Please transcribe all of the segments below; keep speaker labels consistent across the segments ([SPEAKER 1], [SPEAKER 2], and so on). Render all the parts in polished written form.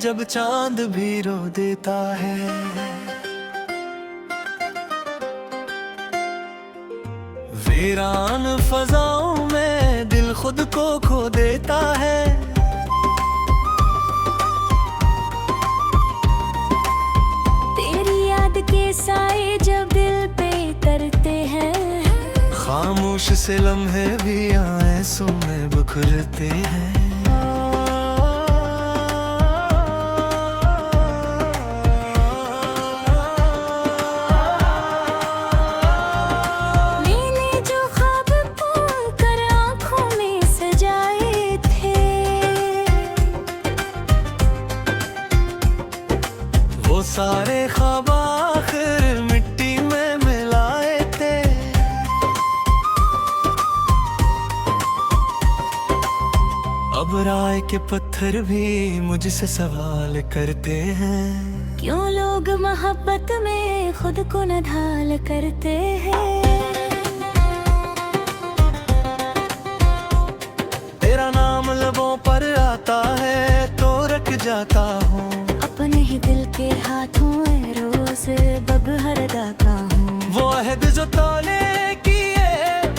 [SPEAKER 1] जब चांद भी रो देता है। वीरान फजाओं में दिल खुद को खो देता है।
[SPEAKER 2] तेरी याद के साए जब दिल पे तरते हैं,
[SPEAKER 1] खामोश से लम्हे भी आंसू में बिखरते हैं।
[SPEAKER 2] मैंने जो ख्वाब बुन कर आँखों में सजाए थे,
[SPEAKER 1] वो सारे ख्वाब आखिर मिट्टी में मिलाए थे। अब राय के पत्थर भी मुझसे सवाल करते हैं,
[SPEAKER 2] क्यों लोग मोहब्बत में खुद को न ढाल करते हैं।
[SPEAKER 1] तेरा नाम लबों पर आता है तो रख जाता हूँ,
[SPEAKER 2] अपने ही दिल के हाथों रोज बब हरदाता हूँ।
[SPEAKER 1] वो अहद जो तौले किए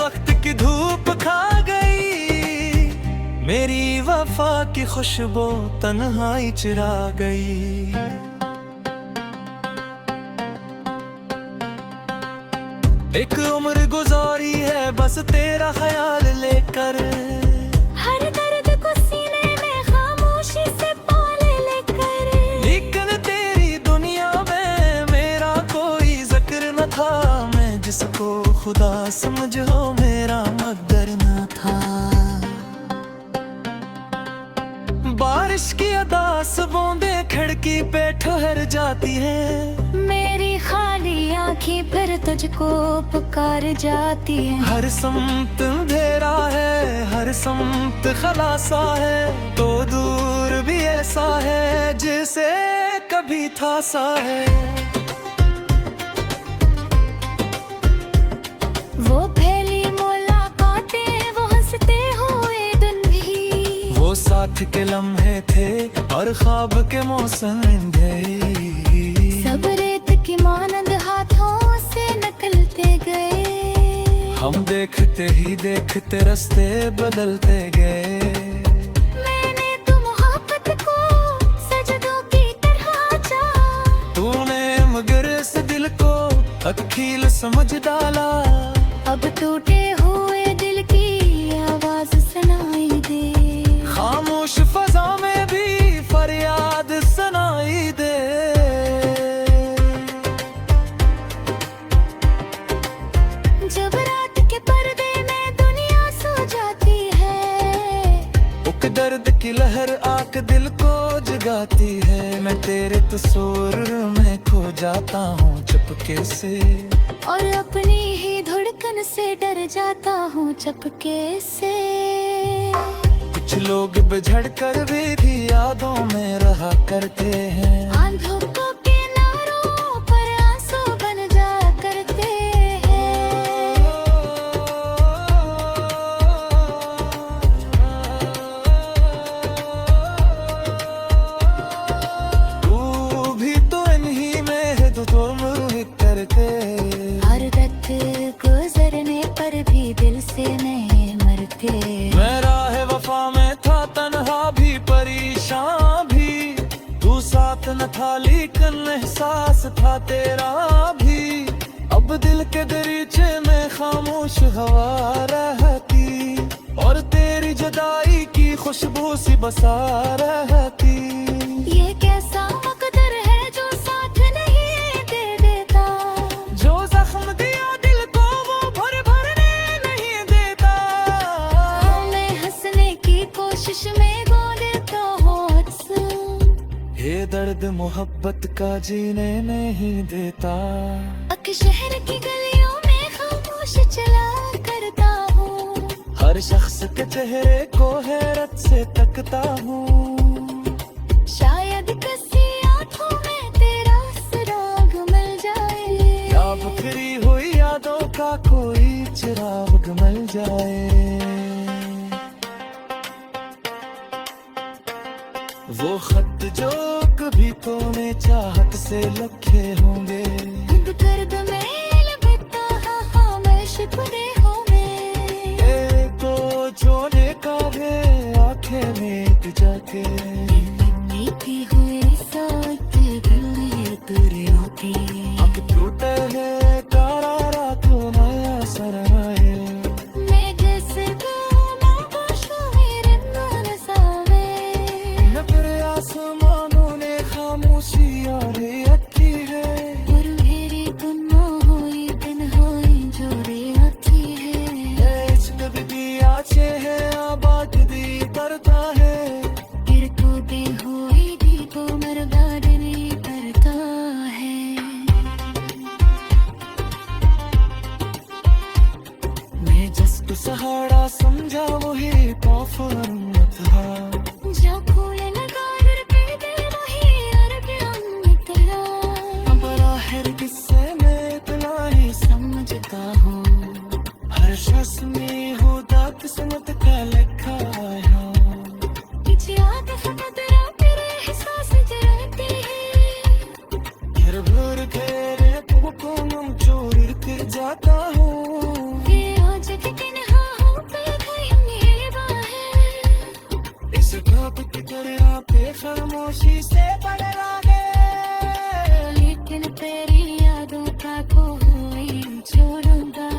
[SPEAKER 1] वक्त की धूप खा गई, मेरी वफा की खुशबू तन्हाई चिरा गई। एक उम्र गुजारी है बस तेरा ख्याल लेकर,
[SPEAKER 2] हर दर्द को सीने में खामोशी से पाले लेकर।
[SPEAKER 1] लेकिन तेरी दुनिया में मेरा कोई जिक्र न था, मैं जिसको खुदा समझो मेरा मगर न था। बारिश की अदास बूंदें खिड़की पे ठहर जाती है,
[SPEAKER 2] मेरी खाली आँखें फिर तुझको पुकार जाती है।
[SPEAKER 1] हर समत अंधेरा है, हर समत खलासा है, तो दूर भी ऐसा है जिसे कभी था सा है।
[SPEAKER 2] वो पहली मुलाकातें वो हंसते हुए दिन भी,
[SPEAKER 1] वो साथ के लम्हे थे और ख्वाब के मौसम गए,
[SPEAKER 2] सब रेत की मानंद हाथों से निकलते गए।
[SPEAKER 1] हम देखते ही देखते रास्ते बदलते गए।
[SPEAKER 2] मैंने तो मोहब्बत को सजदों की तरह चाहा,
[SPEAKER 1] तूने मगर इस दिल को अकील समझ डाला।
[SPEAKER 2] अब टूटे हुए दिल की आवाज सुनाई दे,
[SPEAKER 1] खामोश फजा में भी फरियाद सुनाई दे।
[SPEAKER 2] जब रात के पर्दे में दुनिया सो जाती है,
[SPEAKER 1] उक दर्द की लहर आके दिल को जगाती है, मैं तेरे तस्वीर में खो जाता हूँ चुपके से,
[SPEAKER 2] और अपनी ही धड़कन से डर जाता हूँ चुपके से।
[SPEAKER 1] कुछ लोग बिछड़ कर भी यादों में रहा करते हैं,
[SPEAKER 2] आंधों को किनारों पर आंसू बन जा करते हैं।
[SPEAKER 1] तू भी तो इन्हीं में है तो तुम करते।
[SPEAKER 2] हर वक्त गुजरने पर भी दिल से नहीं मरते।
[SPEAKER 1] मैं राह वफा में था तन्हा भी परेशान भी, तू साथ न था लेकिन एहसास था तेरा भी। अब दिल के दरीचे में खामोश हवा रहती, और तेरी जुदाई की खुशबू सी बसा रहती।
[SPEAKER 2] ये कैसा मकदर है जो साथ नहीं दे देता,
[SPEAKER 1] जो जख्म दिया दिल को वो भरने नहीं देता।
[SPEAKER 2] मैं हंसने की कोशिश में गोले तो
[SPEAKER 1] ये दर्द मोहब्बत का जीने नहीं देता।
[SPEAKER 2] अक शहर की गलियों में खामोश चला करता हूँ,
[SPEAKER 1] हर शख्स के चेहरे को हैरत से तकता हूँ।
[SPEAKER 2] शायद किसी आंखों में तेरा सुराग मिल जाए,
[SPEAKER 1] या बिखरी हुई यादों का कोई चिराग मिल जाए। वो खत जो रखे होंगे।
[SPEAKER 2] दर्द में लगता हाँ मैं शिकवे होंगे।
[SPEAKER 1] तो छोड़े का भी आंखें मीट जाके
[SPEAKER 2] मीठी हुई साथ दिल तेरे आके
[SPEAKER 1] अब टूटे है करारा तो नया सराए।
[SPEAKER 2] मैं जैसे गाना बाशो मेरे नरसावे।
[SPEAKER 1] न फिर आसमानों ने खामोशी और अच्छी है।
[SPEAKER 2] और मेरी गुना हुई तन्हाई जोड़े आती है।
[SPEAKER 1] इश्क भी आचे है आबाद दी करता है।
[SPEAKER 2] फिर को दे हुई दी को मरदाद नहीं करता है।
[SPEAKER 1] मैं जस्ट सहारा समझा वही कॉफर था।
[SPEAKER 2] जो फूल लगा कर पे दे वही अरबियन तेरा।
[SPEAKER 1] बड़ा है किस्से में इतना ही
[SPEAKER 2] समझता हूँ
[SPEAKER 1] हर शख्स में होता किस्मत का लिखा है।
[SPEAKER 2] पीछे आके तेरा तेरे एहसास जराती है।
[SPEAKER 1] फिर भर तेरे तुमको हम चोर कर जाता हूँ।
[SPEAKER 2] ये आज के तन्हा हूँ पे ये बाहें।
[SPEAKER 1] इस ख्वाब की तरह पे खामोशी से पड़ लागे।
[SPEAKER 2] लेकिन तेरी यादों का कोई छोड़ूंगा।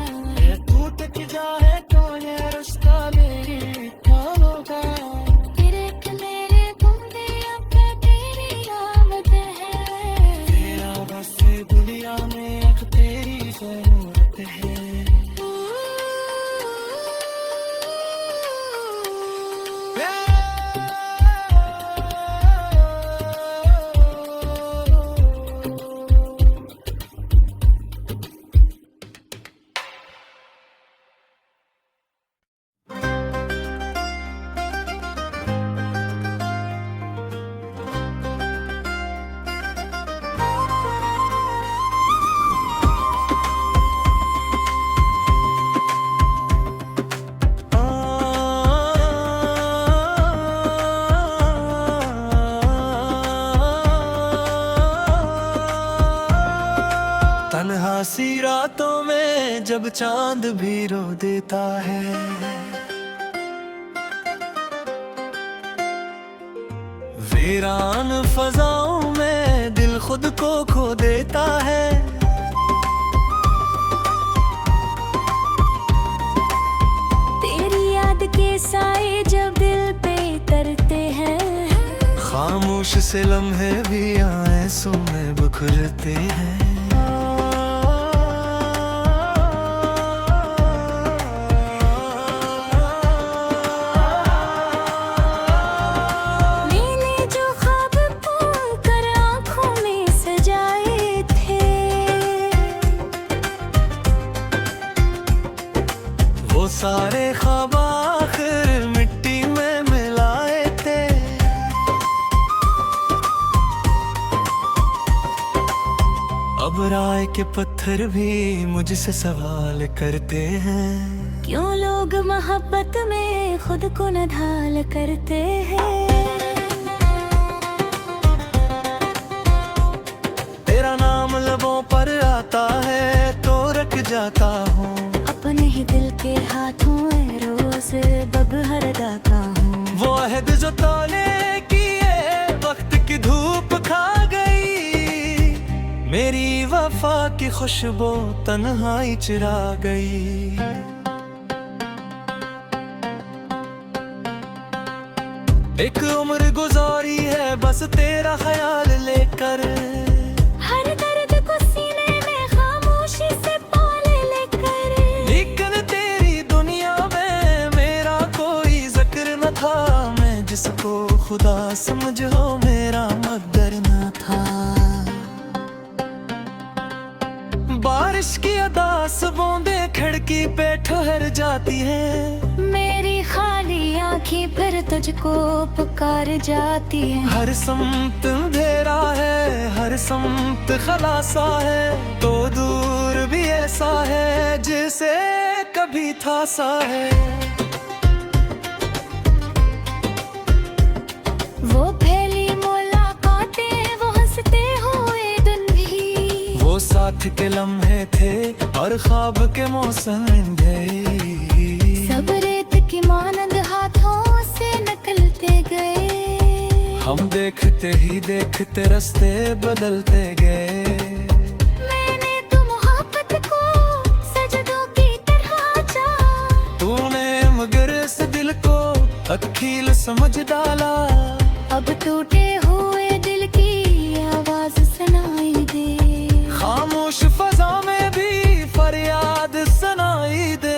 [SPEAKER 1] ये टूट के जाए तो ये रास्ता मेरी होगा।
[SPEAKER 2] तेरे के मेरे बूंदे अब तेरी आमद है।
[SPEAKER 1] तेरा बस दुनिया में अब तेरी जरूरत है। तन्हा सी रातों में जब चांद भी रो देता है। वीरान फजाओं में दिल खुद को खो देता है।
[SPEAKER 2] तेरी याद के साए जब दिल पे तरते हैं।
[SPEAKER 1] खामोश से लम्हे भी आंसू में बिखरते हैं।
[SPEAKER 2] मैंने जो ख्वाब पूर्ण कर आँखों में सजाए थे।
[SPEAKER 1] वो सारे ख्वाब आखिर मिट्टी में मिलाए थे। अब राय के पत्थर भी मुझसे सवाल करते हैं।
[SPEAKER 2] क्यों लोग मोहब्बत में खुद को नढाल करते हैं।
[SPEAKER 1] तेरा नाम लबों पर आता है तो रख जाता हूँ।
[SPEAKER 2] अपने ही दिल के हाथों में रोज बबहर दाता हूँ।
[SPEAKER 1] वो अहद जो तौले किए वक्त की धूप खा गई। मेरी वफा की खुशबू तन्हाई चिरा गई। एक उम्र गुजारी है बस तेरा ख्याल लेकर।
[SPEAKER 2] हर दर्द को सीने में खामोशी से पाले लेकर।
[SPEAKER 1] लेकिन तेरी दुनिया में मेरा कोई जिक्र न था। मैं जिसको खुदा समझो मेरा मकदर न था। बारिश की अदास बूंदे खिड़की पे ठहर जाती है।
[SPEAKER 2] मेरी खाली आँखें फिर तुझको पुकार जाती है।
[SPEAKER 1] हर समत अंधेरा है हर समत खलासा है। तो दूर भी ऐसा है जिसे कभी था सा है।
[SPEAKER 2] वो पहली मुलाकातें वो हंसते हुए दिन भी
[SPEAKER 1] साथ के लम्हे थे और ख्वाब के मौसम गए।
[SPEAKER 2] सब रेत की मानंद हाथों से निकलते गए।
[SPEAKER 1] हम देखते ही देखते रास्ते बदलते गए।
[SPEAKER 2] मैंने तो मोहब्बत को सजदों की तरह चाहा।
[SPEAKER 1] तूने मगर इस दिल को अखील समझ डाला।
[SPEAKER 2] अब टूटे हुए दिल की आवाज सुनाई दे।
[SPEAKER 1] खामोश फजा में भी फरियाद सुनाई दे।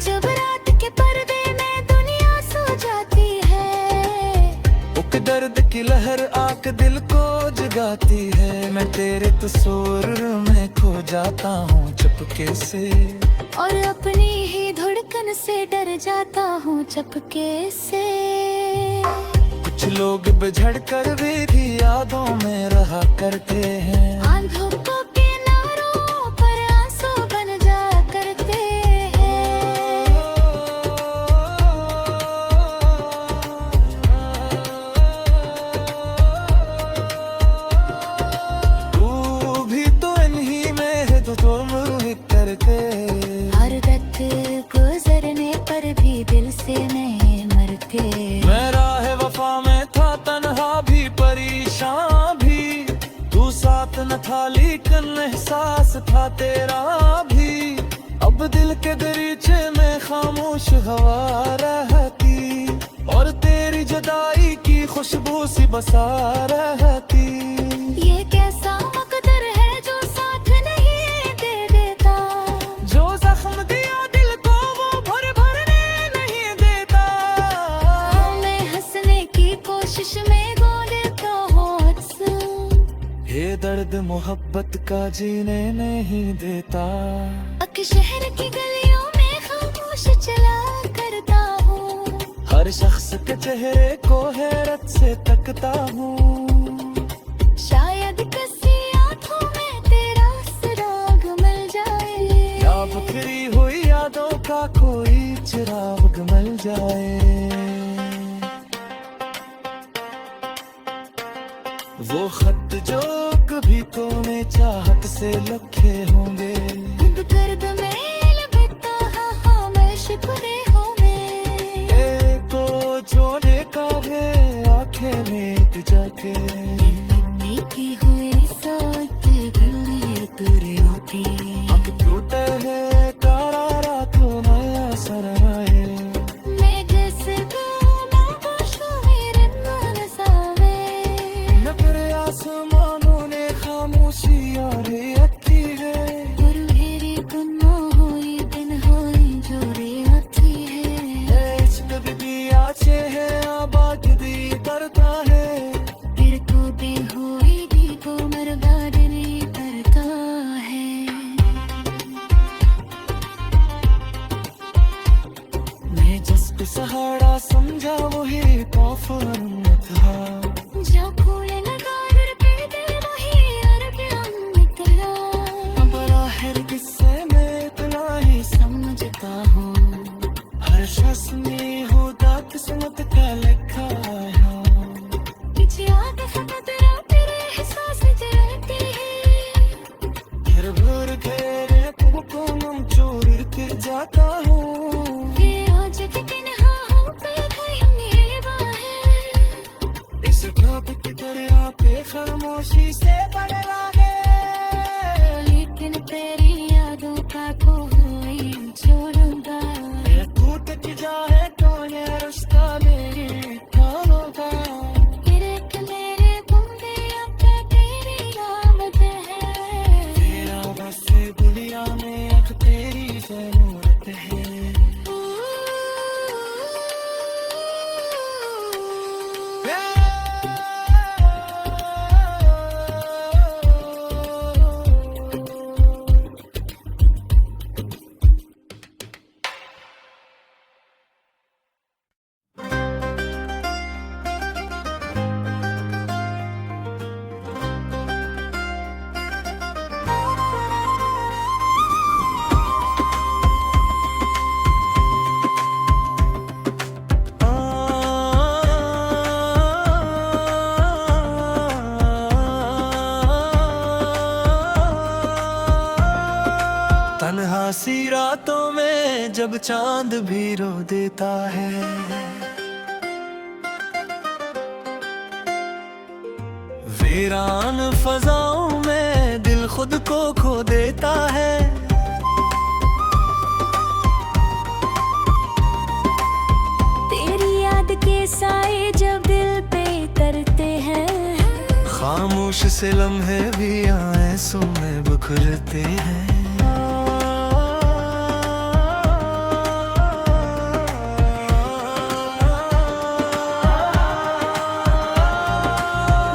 [SPEAKER 2] जब रात के पर्दे में दुनिया सो जाती है,
[SPEAKER 1] उक दर्द की लहर आके दिल को जगाती है। मैं तेरे तस्वीर में खो जाता हूँ चुपके से,
[SPEAKER 2] और अपनी ही धड़कन से डर जाता हूँ चपके से।
[SPEAKER 1] कुछ लोग बिछड़ कर भी यादों में रहा करते हैं।
[SPEAKER 2] आंधों को किनारों पर आंसू बन जा करते हैं।
[SPEAKER 1] तू भी तो इन्हीं में है तो तुम करते।
[SPEAKER 2] हर वक्त गुजरने पर भी दिल से नहीं मरते।
[SPEAKER 1] मैं राह वफा में था तन्हा भी परेशान भी। तू साथ न था लेकिन एहसास था तेरा भी। अब दिल के दरीचे में खामोश हवा रहती, और तेरी जुदाई की खुशबू सी बसा रहती।
[SPEAKER 2] ये कैसा मुकद्दर है जो साथ नहीं दे देता।
[SPEAKER 1] जो जख्म दिया दिल को वो भरने नहीं देता।
[SPEAKER 2] मैं हंसने की कोशिश में गो देता हूँ अक्सर।
[SPEAKER 1] ये दर्द मोहब्बत का जीने नहीं देता।
[SPEAKER 2] अक शहर की गलियों में खामोश चला करता हूँ।
[SPEAKER 1] हर शख्स के चेहरे को हैरत से तकता हूँ।
[SPEAKER 2] शायद किसी आंखों में तेरा सुराग मिल जाए,
[SPEAKER 1] या बिखरी हुई यादों का कोई चिराग मिल जाए। वो खत जो कभी तूने चाहत से लिखे होंगे।
[SPEAKER 2] अब दर्द में लगता है हाँ मैं शुक्रे हूँ मैं।
[SPEAKER 1] एक को जोड़े का है आंखें में जाके।
[SPEAKER 2] की हुई सोच गले तुरे होती।
[SPEAKER 1] अब टूटे है करारा तो नया सराए।
[SPEAKER 2] मैं जैसे गाना बाशो मेरे मन सावे।
[SPEAKER 1] न फिर आसमानों ने खामोशी और अती है।
[SPEAKER 2] और मेरी गुना हुई दिन हुई जोरे आती है।
[SPEAKER 1] इश्क भी आचे है आबाद दी करता है।
[SPEAKER 2] फिर को भी हुई दी को मर्दाद नहीं करता है।
[SPEAKER 1] मैं जिसको सहारा समझा वही काफर था।
[SPEAKER 2] जो फूल लगा घर पे दिल वही अरब निकला।
[SPEAKER 1] अब आखिर किस्से में इतना ही
[SPEAKER 2] समझता हूँ
[SPEAKER 1] हर शख्स में होता किस्मत का लिखा है।
[SPEAKER 2] पीछे आके खतरा तेरे एहसास जलती है।
[SPEAKER 1] फिर भर घेरे को हम चोर के जाता हूँ।
[SPEAKER 2] ये आज के दिन हाँ पे कहीं बाहर।
[SPEAKER 1] इस ख्वाब की दरिया पे खामोशी से बदला है।
[SPEAKER 2] लेकिन तेरी यादों का कोई छोड़ूंगा।
[SPEAKER 1] ये टूट के जाए तो ये रास्ता मेरी होगा।
[SPEAKER 2] मेरे बूंदे अब तेरी आमद है।
[SPEAKER 1] तेरा बस दुनिया में अब तेरी जरूरत है। जब चांद भी रो देता है। वीरान फजाओं में दिल खुद को खो देता है।
[SPEAKER 2] तेरी याद के साए जब दिल पे तरते हैं,
[SPEAKER 1] खामोश से लम्हे भी आंसू में बिखरते हैं।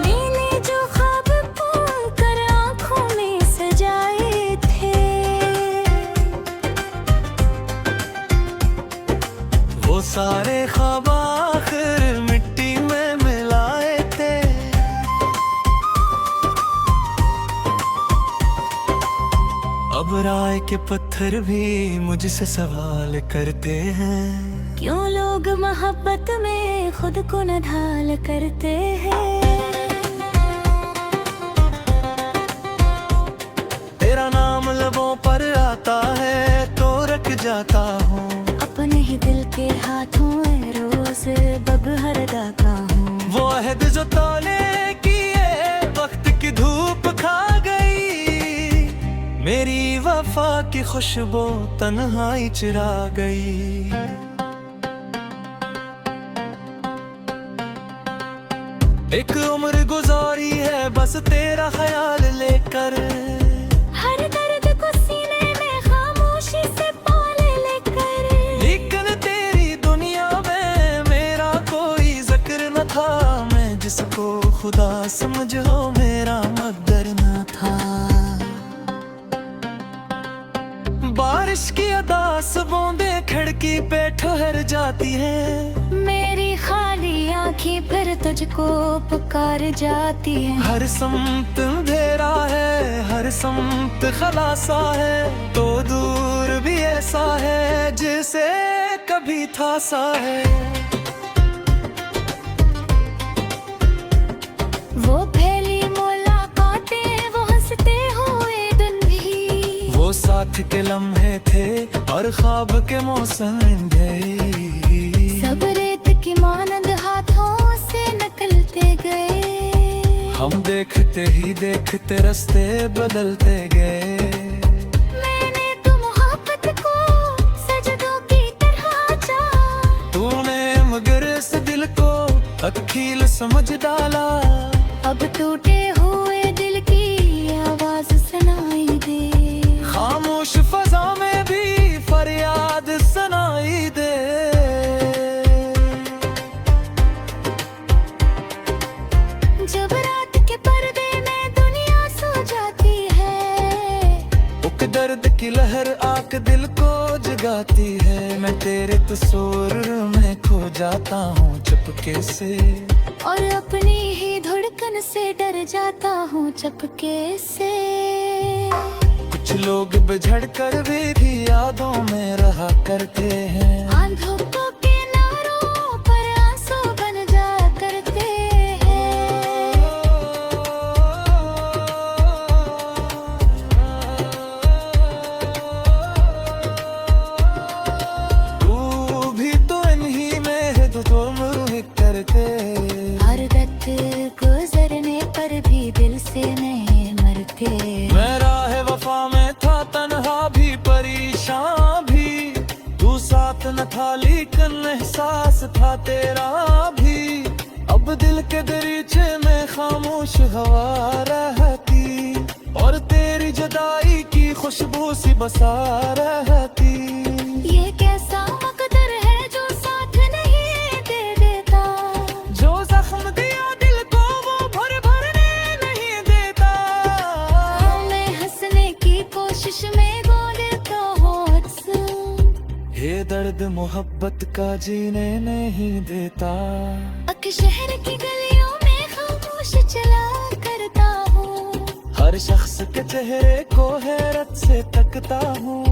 [SPEAKER 2] मैंने जो ख्वाब बुन कर आँखों में सजाए थे,
[SPEAKER 1] वो सारे ख्वाब आखिर मिट्टी में मिलाए थे। अब राय के पत्थर भी मुझसे सवाल करते हैं,
[SPEAKER 2] क्यों लोग मोहब्बत में खुद को नढाल करते हैं।
[SPEAKER 1] तेरा नाम लबों पर आता है तो रख जाता हूँ,
[SPEAKER 2] अपने ही दिल के हाथों में रोज बगहर गाता हूँ।
[SPEAKER 1] वो अहद जो तौले किए वक्त की धूप खा गई, मेरी वफा की खुशबू तन्हाई चिरा गई। एक उम्र गुजारी है बस तेरा ख्याल लेकर,
[SPEAKER 2] हर दर्द को सीने में खामोशी से पाले लेकर।
[SPEAKER 1] लेकिन तेरी दुनिया में मेरा कोई जिक्र न था, मैं जिसको खुदा समझो मेरा मकदर न था। बारिश की अदास बूंदें खिड़की पे ठहर जाती हैं,
[SPEAKER 2] मेरी खाली आँखें फिर तुझको पुकार जाती हैं।
[SPEAKER 1] हर समत अंधेरा है हर समत खलासा है, तो दूर भी ऐसा है जिसे कभी था सा है।
[SPEAKER 2] वो पहली मुलाकातें वो हंसते हुए दिन भी,
[SPEAKER 1] वो साथ के लम्हे थे और ख्वाब के मौसम गए।
[SPEAKER 2] सब रेत की मानंद हाथों से निकलते गए,
[SPEAKER 1] हम देखते ही देखते रास्ते बदलते गए।
[SPEAKER 2] मैंने तो मोहब्बत को सजदों की तरह चाहा,
[SPEAKER 1] तूने मगर इस दिल को अकील समझ डाला।
[SPEAKER 2] अब टूटे हुए दिल की आवाज सुनाई दे,
[SPEAKER 1] खामोश फजा में भी फरियाद सुनाई दे।
[SPEAKER 2] जब रात के पर्दे में दुनिया सो जाती है,
[SPEAKER 1] उक दर्द की लहर आके दिल को जगाती है, मैं तेरे तस्वीर में खो जाता हूँ चुपके से,
[SPEAKER 2] और अपनी ही धड़कन से डर जाता हूँ चपके से।
[SPEAKER 1] कुछ लोग बिछड़ कर भी यादों में रहा करते हैं,
[SPEAKER 2] आंधों को किनारों पर आंसू बन जा करते हैं।
[SPEAKER 1] तू भी तो इन्हीं में है तो तुम रूह करते।
[SPEAKER 2] हर वक्त गुजरने पर भी दिल से नहीं मरते।
[SPEAKER 1] मैं राह वफा में था तन्हा भी परेशान भी, तू साथ न था लेकिन एहसास था तेरा भी। अब दिल के दरीचे में खामोश हवा रहती, और तेरी जुदाई की खुशबू सी बसा रहती।
[SPEAKER 2] ये कैसा मकदर है जो साथ नहीं दे देता,
[SPEAKER 1] जो जख्म दिया दिल को वो भरने नहीं देता।
[SPEAKER 2] मैं हंसने की कोशिश में गो देता हूँ अक्सर,
[SPEAKER 1] ये दर्द मोहब्बत का जीने नहीं देता।
[SPEAKER 2] अक शहर की गलियों में खामोश चला करता हूँ,
[SPEAKER 1] हर शख्स के चेहरे को हैरत से तकता हूँ।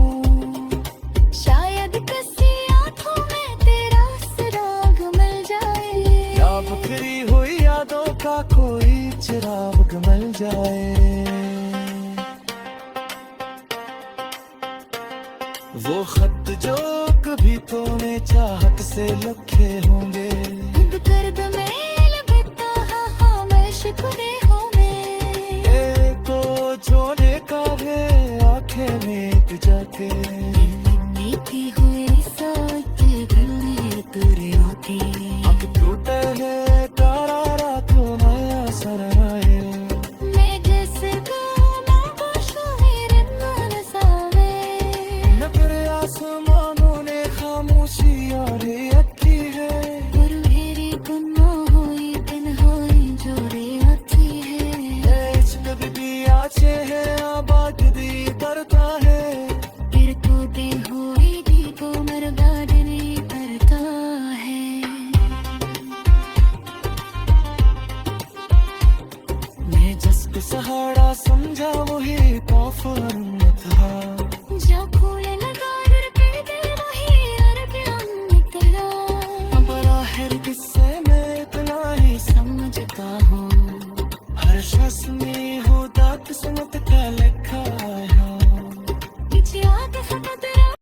[SPEAKER 2] शायद किसी आंखों में तेरा सुराग मिल जाए,
[SPEAKER 1] या बिखरी हुई यादों का कोई चिराग मिल जाए। वो खत जो ऐसे लखे होंगे
[SPEAKER 2] दर्द में लबेटा हाँ हाँ मैं शुक्र